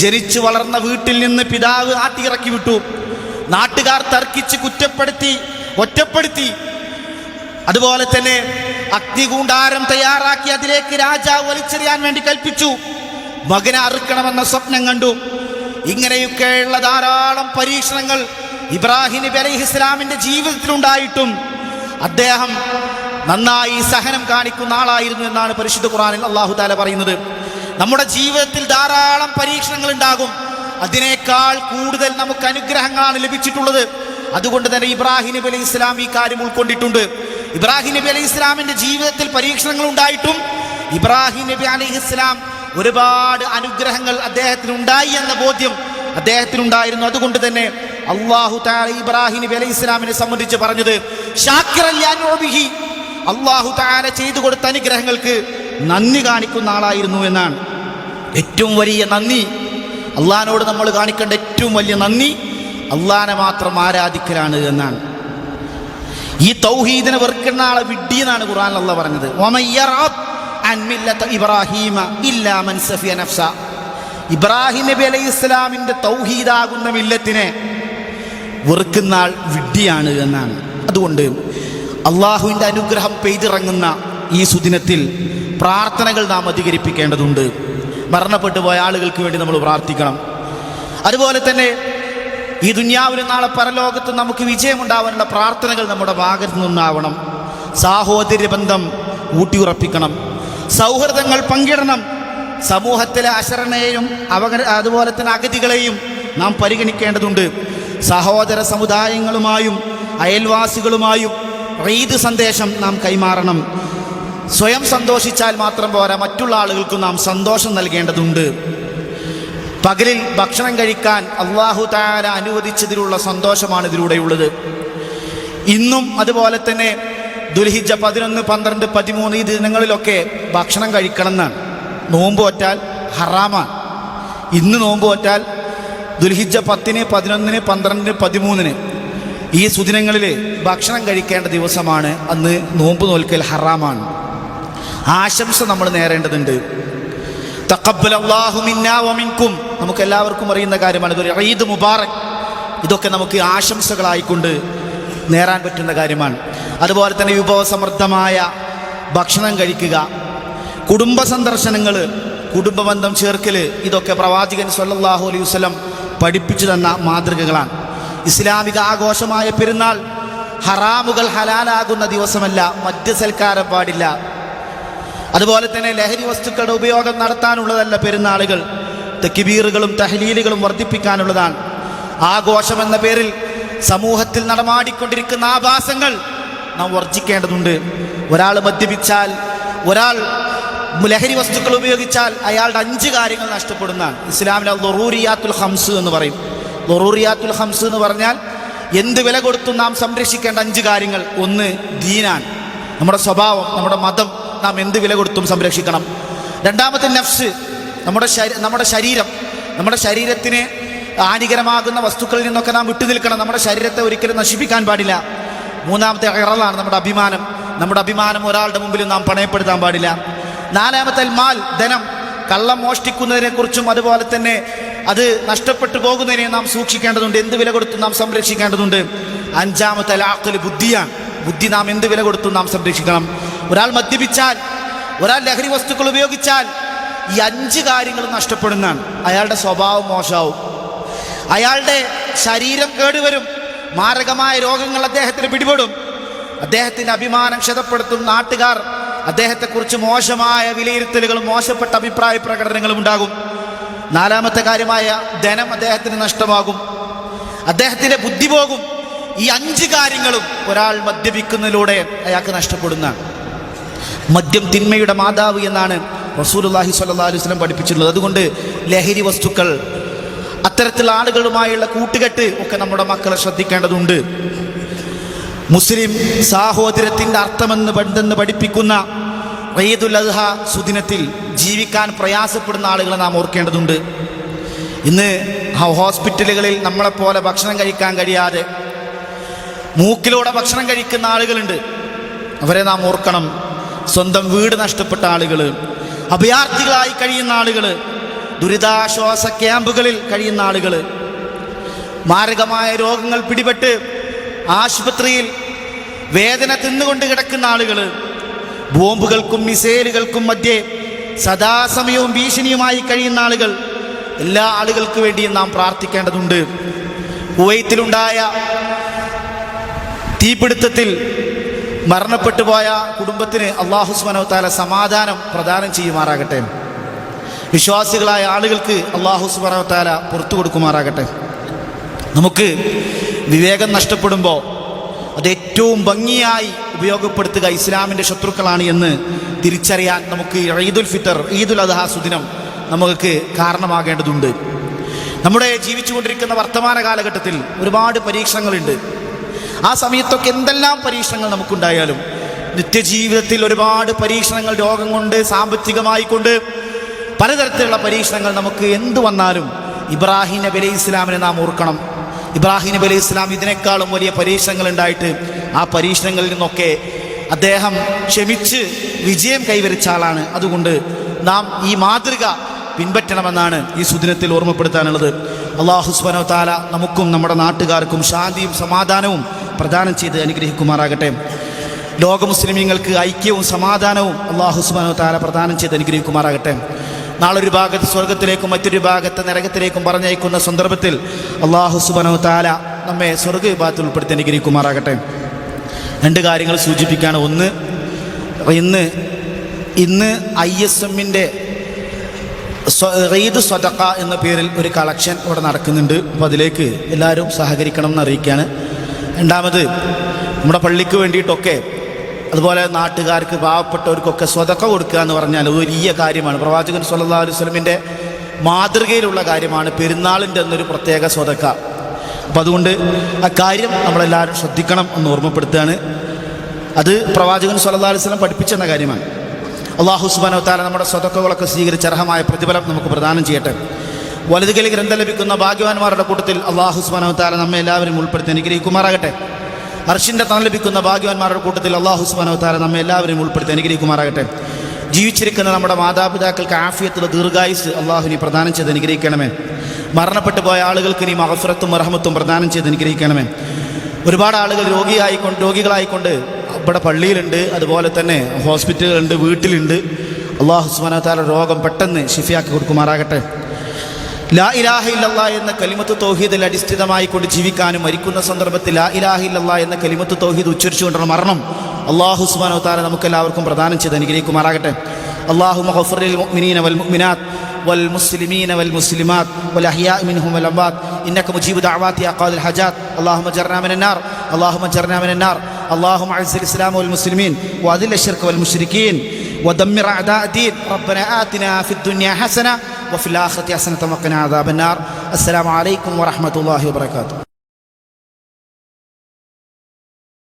ജനിച്ചു വളർന്ന വീട്ടിൽ നിന്ന് പിതാവ് ആട്ടിയിറക്കി വിട്ടു. നാട്ടുകാർ തർക്കിച്ച് കുറ്റപ്പെടുത്തി, ഒറ്റപ്പെടുത്തി. അതുപോലെ തന്നെ അഗ്നികൂണ്ടാരം തയ്യാറാക്കി അതിലേക്ക് രാജാവ് വലിച്ചെറിയാൻ വേണ്ടി കൽപ്പിച്ചു. മകനെ അറുക്കണമെന്ന സ്വപ്നം കണ്ടു. ഇങ്ങനെയൊക്കെയുള്ള ധാരാളം പരീക്ഷണങ്ങൾ ഇബ്രാഹിം നബി അലൈഹി ഇസ്ലാമിന്റെ ജീവിതത്തിലുണ്ടായിട്ടും അദ്ദേഹം നന്നായി സഹനം കാണിക്കുന്ന ആളായിരുന്നു എന്നാണ് പരിശുദ്ധ ഖുർആനിൽ അല്ലാഹു തആല പറയുന്നത്. നമ്മുടെ ജീവിതത്തിൽ ധാരാളം പരീക്ഷണങ്ങൾ ഉണ്ടാകും. അതിനേക്കാൾ കൂടുതൽ നമുക്ക് അനുഗ്രഹങ്ങളാണ് ലഭിച്ചിട്ടുള്ളത്. അതുകൊണ്ട് തന്നെ ഇബ്രാഹിം നബി അലൈഹി ഇസ്ലാം ഈ കാര്യം ഉൾക്കൊണ്ടിട്ടുണ്ട്. ഇബ്രാഹിം നബി അലൈഹി ഇസ്ലാമിന്റെ ജീവിതത്തിൽ പരീക്ഷണങ്ങൾ ഉണ്ടായിട്ടും ഇബ്രാഹിം നബി അലൈഹി ഇസ്ലാം ഒരുപാട് അനുഗ്രഹങ്ങൾ അദ്ദേഹത്തിനുണ്ടായി എന്ന ബോധ്യം അദ്ദേഹത്തിനുണ്ടായിരുന്നു. അതുകൊണ്ട് തന്നെ അല്ലാഹു തആല ഇബ്രാഹിം നബി അലൈഹി ഇസ്ലാമിനെ സംബന്ധിച്ച് പറഞ്ഞത് ശാക്കിറൻ ലിഅൻഉമിഹി, അല്ലാഹു തആല ചെയ്തു കൊടുത്ത അനുഗ്രഹങ്ങൾക്ക് നന്ദി കാണിക്കുന്ന ആളായിരുന്നു എന്നാണ്. ഏറ്റവും വലിയ നന്ദി, അള്ളാഹിനോട് നമ്മൾ കാണിക്കേണ്ട ഏറ്റവും വലിയ നന്ദി അള്ളാഹിനെ മാത്രം ആരാധിക്കലാണ് എന്നാണ്. ഈ തൗഹീദിനെ വെറുക്കുന്ന ആളെ വിഡ്ഢി എന്നാണ് ഖുർആനിൽ അല്ലാഹ് പറഞ്ഞത്. വമൻ യർഅബ് അൻ മില്ലത ഇബ്രാഹീമ ഇല്ലാ മൻ സഫിയ നഫ്സ, ഇബ്രാഹിം നബി അലൈഹി ഇസ്ലാമിന്റെ തൗഹീദാകുന്ന മില്ലത്തിനെ വെറുക്കുന്ന ആൾ വിഡ്ഢിയാണ് എന്നാണ്. അതുകൊണ്ട് അള്ളാഹുവിൻ്റെ അനുഗ്രഹം പെയ്തിറങ്ങുന്ന ഈ സുദിനത്തിൽ പ്രാർത്ഥനകൾ നാം അധികരിപ്പിക്കേണ്ടതുണ്ട്. മരണപ്പെട്ടു പോയ ആളുകൾക്ക് വേണ്ടി നമ്മൾ പ്രാർത്ഥിക്കണം. അതുപോലെ തന്നെ ഈ ദുനിയാവിലും നാളെ പരലോകത്തും നമുക്ക് വിജയമുണ്ടാവാനുള്ള പ്രാർത്ഥനകൾ നമ്മുടെ ഭാഗത്തു നിന്നാവണം. സാഹോദര്യ ബന്ധം ഊട്ടിയുറപ്പിക്കണം, സൗഹൃദങ്ങൾ പങ്കിടണം. സമൂഹത്തിലെ അശരണയെയും അതുപോലെ തന്നെ അഗതികളെയും നാം പരിഗണിക്കേണ്ടതുണ്ട്. സഹോദര സമുദായങ്ങളുമായും അയൽവാസികളുമായും ഈദ് സന്ദേശം നാം കൈമാറണം. സ്വയം സന്തോഷിച്ചാൽ മാത്രം പോരാ, മറ്റുള്ള ആളുകൾക്കും നാം സന്തോഷം നൽകേണ്ടതുണ്ട്. പകലിൽ ഭക്ഷണം കഴിക്കാൻ അല്ലാഹു തആല അനുവദിച്ചതിലുള്ള സന്തോഷമാണ് ഇതിലൂടെയുള്ളത്. ഇന്നും അതുപോലെ തന്നെ ദുൽഹിജ്ജ 11, 12, 13 ഈ ദിനങ്ങളിലൊക്കെ ഭക്ഷണം കഴിക്കണം എന്നാണ്. നോമ്പ് വറ്റാൽ ഹറാമാണ്. ഇന്ന് നോമ്പ് വറ്റാൽ ദുൽഹിജ്ജ 10, 11, 12, 13 ഈ സുദിനങ്ങളിൽ ഭക്ഷണം കഴിക്കേണ്ട ദിവസമാണ്. അന്ന് നോമ്പ് നോൽക്കൽ ഹറാമാണ്. ആശംസ നമ്മൾ നേരേണ്ടതുണ്ട്. തഖബ്ബലല്ലാഹു മിന്നാ വമിൻകും, നമുക്ക് എല്ലാവർക്കും അറിയുന്ന കാര്യമാണ്. ഇതൊരു ഈദ് മുബാറക്. ഇതൊക്കെ നമുക്ക് ആശംസകളായിക്കൊണ്ട് നേരാൻ പറ്റുന്ന കാര്യമാണ്. അതുപോലെ തന്നെ വിഭവസമൃദ്ധമായ ഭക്ഷണം കഴിക്കുക, കുടുംബ സന്ദർശനങ്ങൾ, കുടുംബബന്ധം ചേർക്കൽ, ഇതൊക്കെ പ്രവാചകൻ സ്വല്ലല്ലാഹു അലൈഹി വസല്ലം പഠിപ്പിച്ചു തന്ന മാതൃകകളാണ്. ഇസ്ലാമിക ആഘോഷമായ പെരുന്നാൾ ഹറാമുകൾ ഹലാലാകുന്ന ദിവസമല്ല. മദ്യസൽക്കാരം പാടില്ല. അതുപോലെ തന്നെ ലഹരി വസ്തുക്കളുടെ ഉപയോഗം നടത്താനുള്ളതല്ല പെരുന്നാളുകൾ. തക്ബീറുകളും തഹ്ലീലുകളും വർദ്ധിപ്പിക്കാനുള്ളതാണ്. ആഘോഷമെന്ന പേരിൽ സമൂഹത്തിൽ നടമാടിക്കൊണ്ടിരിക്കുന്ന ആഭാസങ്ങൾ നാം വർജിക്കേണ്ടതുണ്ട്. ഒരാൾ മദ്യപിച്ചാൽ, ഒരാൾ ലഹരി വസ്തുക്കൾ ഉപയോഗിച്ചാൽ അയാളുടെ 5 കാര്യങ്ങൾ നഷ്ടപ്പെടുന്നതാണ്. ഇസ്ലാമിലെ ദറൂറിയാത്തുൽ ഖംസ് എന്ന് പറയും. ദറൂറിയാത്തുൽ ഖംസ് എന്ന് പറഞ്ഞാൽ എന്ത് വില കൊടുത്തും നാം സംരക്ഷിക്കേണ്ട 5 കാര്യങ്ങൾ. 1 ദീനാൻ, നമ്മുടെ സ്വഭാവം, നമ്മുടെ മതം നാം എന്ത് വില കൊടുത്തും സംരക്ഷിക്കണം. 2ാമത്തെ നഫ്സ്, നമ്മുടെ ശരീരം, നമ്മുടെ ശരീരത്തിന് ഹാനികരമാകുന്ന വസ്തുക്കളിൽ നിന്നൊക്കെ നാം വിട്ടുനിൽക്കണം. നമ്മുടെ ശരീരത്തെ ഒരിക്കലും നശിപ്പിക്കാൻ പാടില്ല. 3ാമത്തെ ഇറളാണ്, നമ്മുടെ അഭിമാനം. നമ്മുടെ അഭിമാനം ഒരാളുടെ മുമ്പിൽ നാം പണയപ്പെടുത്താൻ പാടില്ല. 4ാമത്തെ മാൽ, ധനം. കള്ളം മോഷ്ടിക്കുന്നതിനെക്കുറിച്ചും അതുപോലെ തന്നെ അത് നഷ്ടപ്പെട്ടു പോകുന്നതിനെ നാം സൂക്ഷിക്കേണ്ടതുണ്ട്. എന്ത് വില കൊടുത്തും നാം സംരക്ഷിക്കേണ്ടതുണ്ട്. 5ാമത്തെ അഖ്ൽ, ബുദ്ധിയാണ്. ബുദ്ധി നാം എന്ത് വില കൊടുത്തും നാം സംരക്ഷിക്കണം. ഒരാൾ മദ്യപിച്ചാൽ, ഒരാൾ ലഹരി വസ്തുക്കൾ ഉപയോഗിച്ചാൽ ഈ 5 കാര്യങ്ങളും നഷ്ടപ്പെടുന്നതാണ്. അയാളുടെ സ്വഭാവം മോശമാവും, അയാളുടെ ശരീരം കേടുവരും, മാരകമായ രോഗങ്ങൾ അദ്ദേഹത്തിന് പിടിപെടും, അദ്ദേഹത്തിൻ്റെ അഭിമാനം ക്ഷതപ്പെടുത്തും. നാട്ടുകാർ അദ്ദേഹത്തെക്കുറിച്ച് മോശമായ വിലയിരുത്തലുകളും മോശപ്പെട്ട അഭിപ്രായ പ്രകടനങ്ങളും ഉണ്ടാകും. 4ാമത്തെ കാര്യമായ ധനം അദ്ദേഹത്തിന് നഷ്ടമാകും, അദ്ദേഹത്തിൻ്റെ ബുദ്ധി പോകും. ഈ 5 കാര്യങ്ങളും ഒരാൾ മദ്യപിക്കുന്നതിലൂടെ അയാൾക്ക് നഷ്ടപ്പെടുന്നതാണ്. മദ്യം തിന്മയുടെ മാതാവ് എന്നാണ് റസൂലുള്ളാഹി സ്വല്ലല്ലാഹു അലൈഹി വസല്ലം പഠിപ്പിച്ചിട്ടുള്ളത്. അതുകൊണ്ട് ലഹരി വസ്തുക്കൾ, അത്തരത്തിലുള്ള ആളുകളുമായുള്ള കൂട്ടുകെട്ട് ഒക്കെ നമ്മുടെ മക്കളെ ശ്രദ്ധിക്കേണ്ടതുണ്ട്. മുസ്ലിം സാഹോദര്യത്തിൻ്റെ അർത്ഥമെന്ന് പഠിപ്പിക്കുന്ന ഈദുൽ അദ്ഹ സുദിനത്തിൽ ജീവിക്കാൻ പ്രയാസപ്പെടുന്ന ആളുകളെ നാം ഓർക്കേണ്ടതുണ്ട്. ഇന്ന് ഹോസ്പിറ്റലുകളിൽ നമ്മളെപ്പോലെ ഭക്ഷണം കഴിക്കാൻ കഴിയാതെ മൂക്കിലൂടെ ഭക്ഷണം കഴിക്കുന്ന ആളുകളുണ്ട്. അവരെ നാം ഓർക്കണം. സ്വന്തം വീട് നഷ്ടപ്പെട്ട ആളുകൾ, അഭയാർത്ഥികളായി കഴിയുന്ന ആളുകൾ, ദുരിതാശ്വാസ ക്യാമ്പുകളിൽ കഴിയുന്ന ആളുകൾ, മാരകമായ രോഗങ്ങൾ പിടിപെട്ട് ആശുപത്രിയിൽ വേദന തിന്നുകൊണ്ട് കിടക്കുന്ന ആളുകൾ, ബോംബുകൾക്കും മിസൈലുകൾക്കും മധ്യേ സദാസമയവും ഭീഷണിയുമായി കഴിയുന്ന ആളുകൾ, എല്ലാ ആളുകൾക്ക് വേണ്ടിയും നാം പ്രാർത്ഥിക്കേണ്ടതുണ്ട്. കുവൈത്തിലുണ്ടായ തീപിടുത്തത്തിൽ മരണപ്പെട്ടു പോയ കുടുംബത്തിന് അല്ലാഹു സുബ്ഹാനഹു വ തആല സമാധാനം പ്രദാനം ചെയ്യുമാറാകട്ടെ. വിശ്വാസികളായ ആളുകൾക്ക് അല്ലാഹു സുബ്ഹാനഹു വ തആല പുറത്തു കൊടുക്കുമാറാകട്ടെ. നമുക്ക് വിവേകം നഷ്ടപ്പെടുമ്പോൾ അത് ഏറ്റവും ഭംഗിയായി ഉപയോഗപ്പെടുത്തുക ഇസ്ലാമിൻ്റെ ശത്രുക്കളാണ് എന്ന് തിരിച്ചറിയാൻ നമുക്ക് ഈദുൽ ഫിത്തർ, ഈദുൽ അദ്ഹ സുദിനം നമുക്ക് കാരണമാകേണ്ടതുണ്ട്. നമ്മുടെ ജീവിച്ചുകൊണ്ടിരിക്കുന്ന വർത്തമാന കാലഘട്ടത്തിൽ ഒരുപാട് പരീക്ഷണങ്ങളുണ്ട്. ആ സമയത്തൊക്കെ എന്തെല്ലാം പരീക്ഷണങ്ങൾ നമുക്കുണ്ടായാലും, നിത്യജീവിതത്തിൽ ഒരുപാട് പരീക്ഷണങ്ങൾ, രോഗം കൊണ്ട്, സാമ്പത്തികമായി കൊണ്ട്, പലതരത്തിലുള്ള പരീക്ഷണങ്ങൾ നമുക്ക് എന്തു വന്നാലും ഇബ്രാഹിം നബി അലൈഹി ഇസ്ലാമിനെ നാം ഓർക്കണം. ഇബ്രാഹിം നബി അലൈഹി ഇസ്ലാം ഇതിനേക്കാളും വലിയ പരീക്ഷണങ്ങൾ ഉണ്ടായിട്ട് ആ പരീക്ഷണങ്ങളിൽ നിന്നൊക്കെ അദ്ദേഹം ക്ഷമിച്ച് വിജയം കൈവരിച്ച ആളാണ്. അതുകൊണ്ട് നാം ഈ മാതൃക പിൻപറ്റണമെന്നാണ് ഈ സുദിനത്തിൽ ഓർമ്മപ്പെടുത്താനുള്ളത്. അല്ലാഹു സുബ്ഹാനഹു വ തആല നമുക്കും നമ്മുടെ നാട്ടുകാർക്കും ശാന്തിയും സമാധാനവും പ്രദാനം ചെയ്ത് അനുഗ്രഹിക്കുമാറാകട്ടെ. ലോക മുസ്ലിമീങ്ങൾക്ക് ഐക്യവും സമാധാനവും അല്ലാഹു സുബ്ഹാനഹു വ തആല പ്രദാനം ചെയ്ത് അനുഗ്രഹിക്കുമാറാകട്ടെ. നാളൊരു ഭാഗത്ത് സ്വർഗത്തിലേക്കും മറ്റൊരു ഭാഗത്ത് നരകത്തിലേക്കും പറഞ്ഞയക്കുന്ന സന്ദർഭത്തിൽ അല്ലാഹു സുബ്ഹാനഹു വ തആല നമ്മെ സ്വർഗ്ഗവിഭാഗത്തിൽ ഉൾപ്പെടുത്തി അനുഗ്രഹിക്കുമാറാകട്ടെ. 2 കാര്യങ്ങൾ സൂചിപ്പിക്കുകയാണ്. ഒന്ന്, ഇന്ന് ISMൻ്റെ ഈദ് സ്വദഖ എന്ന പേരിൽ ഒരു കളക്ഷൻ ഇവിടെ നടക്കുന്നുണ്ട്. അപ്പോൾ അതിലേക്ക് എല്ലാവരും സഹകരിക്കണം എന്ന് അറിയിക്കുകയാണ്. രണ്ടാമത് നമ്മുടെ പള്ളിക്ക് വേണ്ടിയിട്ടൊക്കെ അതുപോലെ നാട്ടുകാർക്ക് പാവപ്പെട്ടവർക്കൊക്കെ സ്വതക്ക കൊടുക്കുക എന്ന് പറഞ്ഞാൽ ഒരു വലിയ കാര്യമാണ്. പ്രവാചകൻ സ്വല്ലല്ലാഹു അലൈഹി വസല്ലമിൻ്റെ മാതൃകയിലുള്ള കാര്യമാണ് പെരുന്നാളിൻ്റെ എന്നൊരു പ്രത്യേക സ്വതക്ക. അപ്പം അതുകൊണ്ട് ആ കാര്യം നമ്മളെല്ലാവരും ശ്രദ്ധിക്കണം എന്ന് ഓർമ്മപ്പെടുത്തുകയാണ്. അത് പ്രവാചകൻ സ്വല്ലല്ലാഹു അലൈഹി വസല്ലം പഠിപ്പിച്ചെന്ന കാര്യമാണ്. അല്ലാഹു സുബ്ഹാനഹു വ തആല നമ്മുടെ സ്വതക്കകളൊക്കെ സ്വീകരിച്ച് അർഹമായ പ്രതിഫലം നമുക്ക് പ്രദാനം ചെയ്യട്ടെ. വലതുകൈ ഗ്രന്ഥം ലഭിക്കുന്ന ഭാഗ്യവാന്മാരുടെ കൂട്ടത്തിൽ അല്ലാഹു സുബ്ഹാനഹു വ തആല നമ്മെ എല്ലാവരും ഉൾപ്പെടുത്തി അനുഗ്രഹിക്കുമാറാകട്ടെ. അർശിൻ്റെ തണൽ ലഭിക്കുന്ന ഭാഗ്യവാന്മാരുടെ കൂട്ടത്തിൽ അല്ലാഹു സുബ്ഹാനഹു വ തആല നമ്മെ എല്ലാവരും ഉൾപ്പെടുത്തി അനുഗ്രഹിക്കുമാറാകട്ടെ. ജീവിച്ചിരിക്കുന്ന നമ്മുടെ മാതാപിതാക്കൾക്ക് ആഫിയത്തുള്ള ദീർഘായുസ് അള്ളാഹു നീ പ്രദാനം ചെയ്ത് അനുഗ്രഹിക്കണമേ. മരണപ്പെട്ടു പോയ ആളുകൾക്ക് നീ മഗ്ഫിറത്തും റഹ്മത്തും പ്രദാനം ചെയ്ത് അനുഗ്രഹിക്കണമേ. ഒരുപാട് ആളുകൾ രോഗികളായിക്കൊണ്ട് ഇവിടെ പള്ളിയിലുണ്ട്, അതുപോലെ തന്നെ ഹോസ്പിറ്റലുകളുണ്ട്, വീട്ടിലുണ്ട്. അല്ലാഹു സുബ്ഹാനഹു വ തആല രോഗം പെട്ടെന്ന് ശിഫയാക്കി കൊടുക്കുമാറാകട്ടെ. ലാ ഇലാഹ ഇല്ലല്ലാഹ് എന്ന കലിമത്ത് തൗഹീദിൽ അടിസ്ഥിതമായി കൊണ്ട് ജീവിക്കാനും മരിക്കുന്ന സന്ദർഭത്തിൽ ലാ ഇലാഹ ഇല്ലല്ലാഹ് എന്ന കലിമത്ത് തൗഹീദ് ഉച്ചരിച്ചുകൊണ്ടുള്ള മരണം അല്ലാഹു സുബ്ഹാനഹു വ തആല നമുക്കെല്ലാവർക്കും പ്രദാനം ചെയ്ത് അനുഗ്രഹിക്കുമാറാകട്ടെ. അല്ലാഹുമ്മ ഗ്ഫിർ ലിൽ മുഅ്മിനീന വൽ മുഅ്മിനാത്ത് വൽ മുസ്ലിമീന വൽ മുസ്ലിമാത്ത് വൽ അഹ്യാഇ മിൻഹും വൽ അംവാത്ത് ഇന്നക മുജീബു ദഅവാതി യാ ഖാദിൽ ഹജാത്ത് അല്ലാഹുമ്മ ജർനാ മിനൻ നാർ അല്ലാഹുമ്മ ജർനാ മിനൻ നാർ അല്ലാഹുമ്മ അഇസ്സിൽ ഇസ്ലാമ വൽ മുസ്ലിമീൻ വഅദിൽ അശ്ശിർക വൽ മുശ്രിക്കീൻ ودمر أعداء الدين ربنا آتنا في الدنيا حسنة وفي الآخرة حسنة وقنا عذاب النار. السلام عليكم ورحمة الله وبركاته.